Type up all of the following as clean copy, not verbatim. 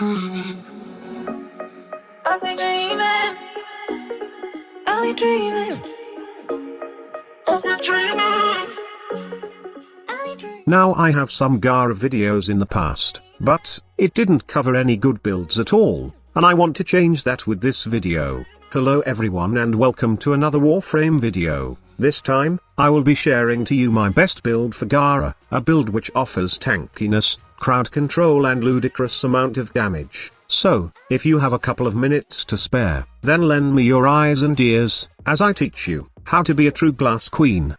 I'll be dreaming. I'll be dreaming. I'll be dreaming. Now I have some GARA videos in the past, but it didn't cover any good builds at all, and I want to change that with this video. Hello everyone and welcome to another Warframe video. This time, I will be sharing to you my best build for GARA, a build which offers tankiness, crowd control and ludicrous amount of damage. So, if you have a couple of minutes to spare, then lend me your eyes and ears, as I teach you how to be a true glass queen.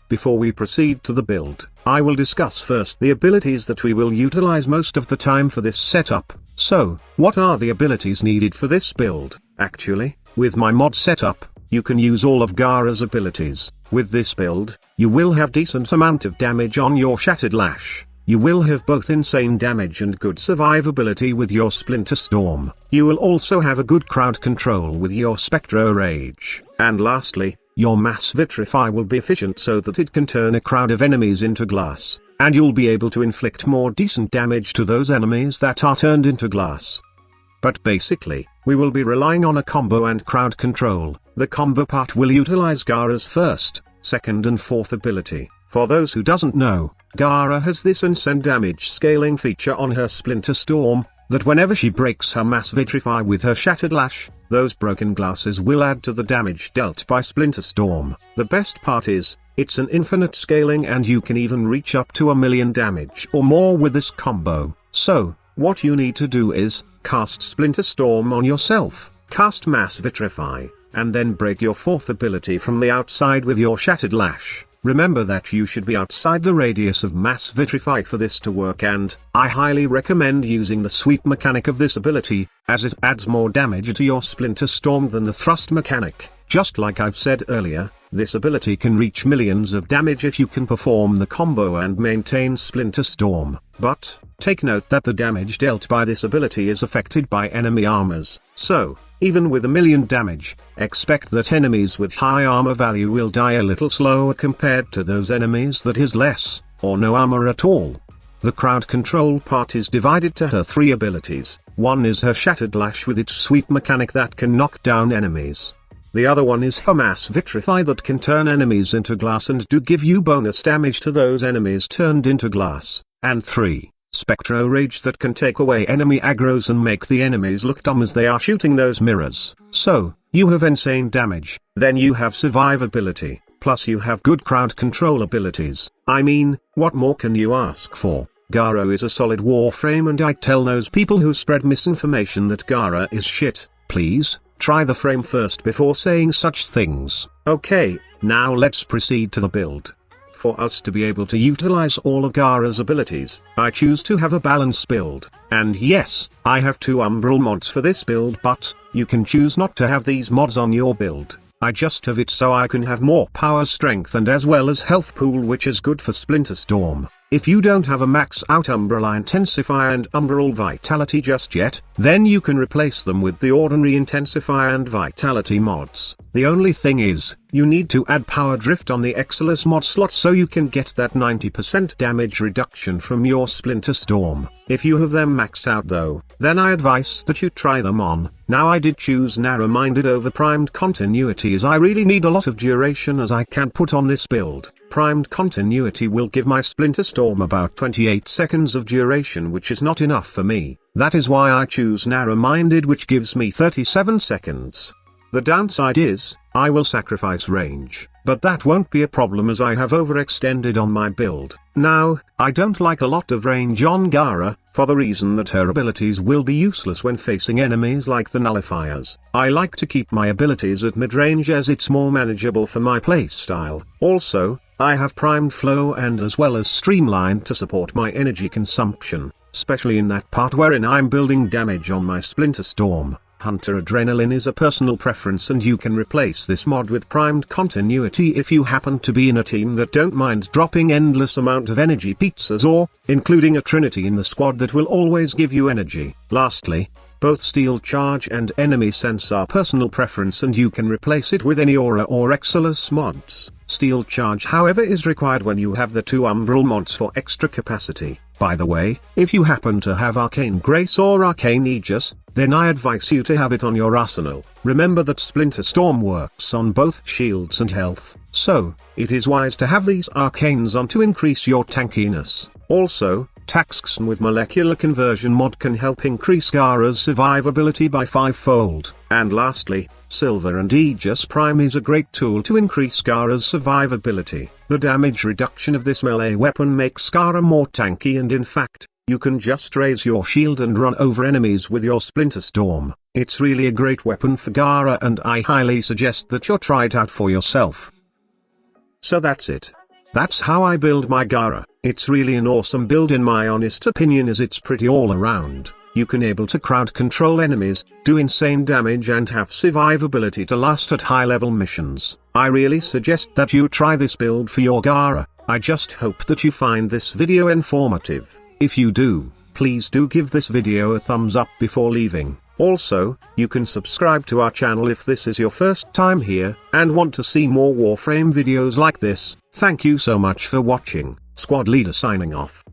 Before we proceed to the build, I will discuss first the abilities that we will utilize most of the time for this setup. So, what are the abilities needed for this build? Actually, with my mod setup, you can use all of GARA's abilities. With this build, you will have decent amount of damage on your Shattered Lash. You will have both insane damage and good survivability with your Splinter Storm. You will also have a good crowd control with your Spectro Rage. And lastly, your Mass Vitrify will be efficient so that it can turn a crowd of enemies into glass, and you'll be able to inflict more decent damage to those enemies that are turned into glass. But basically, we will be relying on a combo and crowd control. The combo part will utilize GARA's first, second and fourth ability. For those who doesn't know, GARA has this insane damage scaling feature on her Splinter Storm, that whenever she breaks her Mass Vitrify with her Shattered Lash, those broken glasses will add to the damage dealt by Splinter Storm. The best part is, it's an infinite scaling and you can even reach up to 1,000,000 damage or more with this combo. So, what you need to do is, cast Splinter Storm on yourself, cast Mass Vitrify, and then break your fourth ability from the outside with your Shattered Lash. Remember that you should be outside the radius of Mass Vitrify for this to work, and I highly recommend using the sweep mechanic of this ability, as it adds more damage to your Splinter Storm than the thrust mechanic. Just like I've said earlier, this ability can reach millions of damage if you can perform the combo and maintain Splinter Storm. But, take note that the damage dealt by this ability is affected by enemy armors, so, even with 1,000,000 damage, expect that enemies with high armor value will die a little slower compared to those enemies that is less, or no armor at all. The crowd control part is divided to her 3 abilities. One is her Shattered Lash with its sweep mechanic that can knock down enemies. The other one is her Mass Vitrify that can turn enemies into glass and do give you bonus damage to those enemies turned into glass. And 3. Spectro Rage that can take away enemy aggros and make the enemies look dumb as they are shooting those mirrors. So, you have insane damage, then you have survivability, plus you have good crowd control abilities. I mean, what more can you ask for? GARA is a solid Warframe, and I tell those people who spread misinformation that GARA is shit, please, try the frame first before saying such things. Okay, now let's proceed to the build. For us to be able to utilize all of GARA's abilities, I choose to have a balance build. And yes, I have 2 Umbral mods for this build, but you can choose not to have these mods on your build. I just have it so I can have more power strength and as well as health pool, which is good for Splinter Storm. If you don't have a max out Umbral Intensify and Umbral Vitality just yet, then you can replace them with the ordinary Intensify and Vitality mods. The only thing is, you need to add Power Drift on the Excalibur mod slot so you can get that 90% damage reduction from your Splinter Storm. If you have them maxed out though, then I advise that you try them on. Now I did choose Narrow-Minded over Primed Continuity as I really need a lot of duration as I can put on this build. Primed Continuity will give my Splinter Storm about 28 seconds of duration, which is not enough for me. That is why I choose Narrow-Minded, which gives me 37 seconds. The downside is, I will sacrifice range, but that won't be a problem as I have overextended on my build. Now, I don't like a lot of range on GARA, for the reason that her abilities will be useless when facing enemies like the nullifiers. I like to keep my abilities at mid-range as it's more manageable for my playstyle. Also, I have primed flow and as well as streamline to support my energy consumption, especially in that part wherein I'm building damage on my Splinter Storm. Hunter Adrenaline is a personal preference, and you can replace this mod with Primed Continuity if you happen to be in a team that don't mind dropping endless amount of energy pizzas, or including a trinity in the squad that will always give you energy. Lastly, both Steel Charge and Enemy Sense are personal preference, and you can replace it with any Aura or Excalibur mods. Steel Charge however is required when you have the 2 Umbral mods for extra capacity. By the way, if you happen to have Arcane Grace or Arcane Aegis, then I advise you to have it on your arsenal. Remember that Splinter Storm works on both shields and health, so it is wise to have these arcanes on to increase your tankiness. Also, Taxxon with Molecular Conversion mod can help increase GARA's survivability by 5-fold. And lastly, Silver and Aegis Prime is a great tool to increase GARA's survivability. The damage reduction of this melee weapon makes GARA more tanky, and in fact, you can just raise your shield and run over enemies with your Splinter Storm. It's really a great weapon for GARA, and I highly suggest that you try it out for yourself. So that's it. That's how I build my GARA. It's really an awesome build in my honest opinion, as it's pretty all around. You can able to crowd control enemies, do insane damage, and have survivability to last at high level missions. I really suggest that you try this build for your GARA. I just hope that you find this video informative. If you do, please do give this video a thumbs up before leaving. Also, you can subscribe to our channel if this is your first time here, and want to see more Warframe videos like this. Thank you so much for watching. Squad Leader signing off.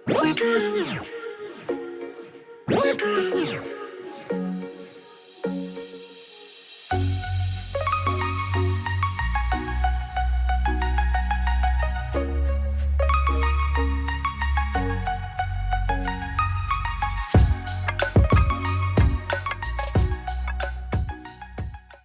We're dreaming.